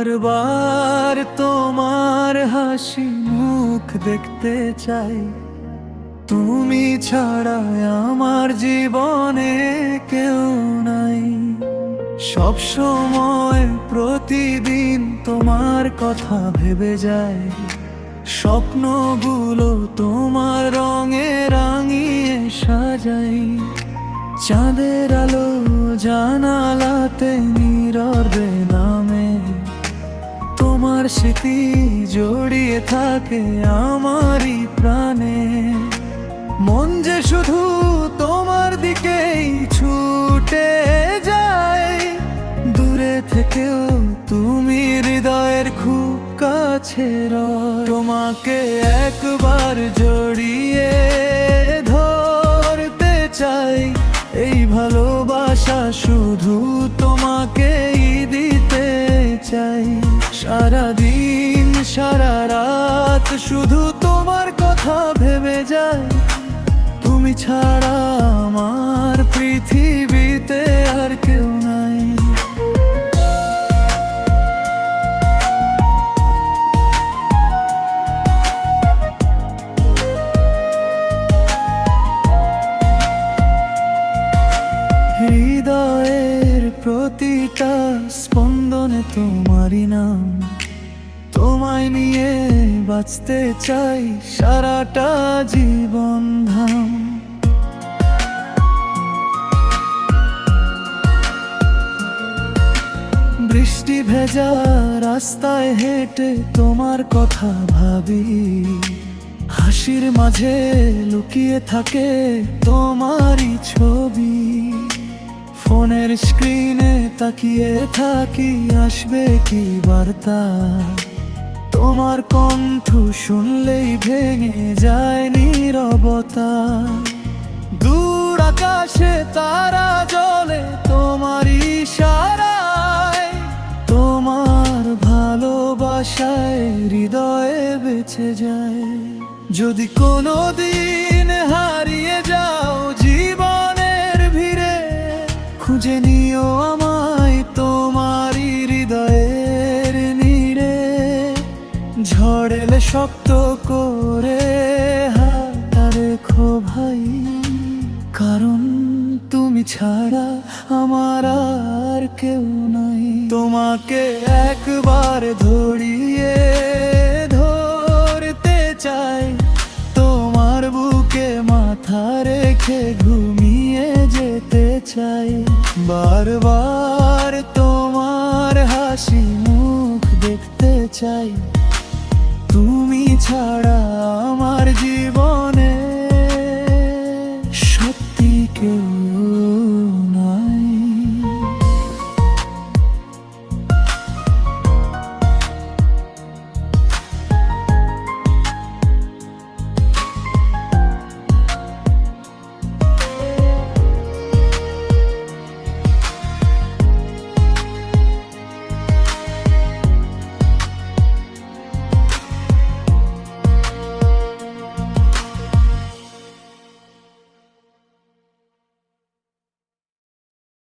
বারবার তোমার হাসি মুখ দেখতে চাই, তুমি ছাড়া আমার জীবনে কেউ নাই। সব সময় প্রতিদিন তোমার কথা ভেবে যায়, স্বপ্নগুলো তোমার রঙে রাঙিয়ে সাজাই। চাঁদের আলো জানালাতে নীরবে নামে, তোমার স্মৃতি জড়িয়ে থাকে আমারই প্রাণে। মন যে শুধু তোমার দিকেই ছুটে যায়, দূরে থেকেও তুমি হৃদয়ের খুব কাছে রয়। তোমাকে একবার জড়িয়ে ধরতে চাই, এই ভালোবাসা শুধু তোমাকেই দিতে চাই। সারাদিন সারা রাত শুধু তোমার কথা ভেবে যাই, তুমি ছাড়া আমার পৃথিবীতে আর কেউ নাই। হৃদয়ের প্রতিটা স্পন্দনে তোমারই নাম, তোমায় নিয়ে বাঁচতে চাই সারাটা জীবন ধাম। বৃষ্টি ভেজা রাস্তায় হেঁটে তোমার কথা ভাবি, হাসির মাঝে লুকিয়ে থাকে তোমারই ছবি। ফোনের স্ক্রিনে তাকিয়ে থাকি, আসবে কি বার্তা, তোমার কণ্ঠ শুনলেই ভেঙে যায় নীরবতা। দূর আকাশে তারা জ্বলে তোমার ইশারায়, তোমার ভালোবাসায় হৃদয়ে বেঁচে যায়। যদি কোনোদিন হারিয়ে যাও জীবনের ভিড়ে, খুঁজে নিও আমায় তোমারই হৃদয়ের নীড়ে। ঝড় এলে শক্ত করে হাতটা রেখো ভাই, কারণ তুমি ছাড়া আমার আর কেউ নাই। তোমাকে একবার ধরিয়ে ধরতে চাই, তোমার বুকে মাথা রেখে ঘুমিয়ে যেতে চাই। বারবার তোমার হাসি মুখ দেখতে চাই, তুমি ছাড়া আমার জীবন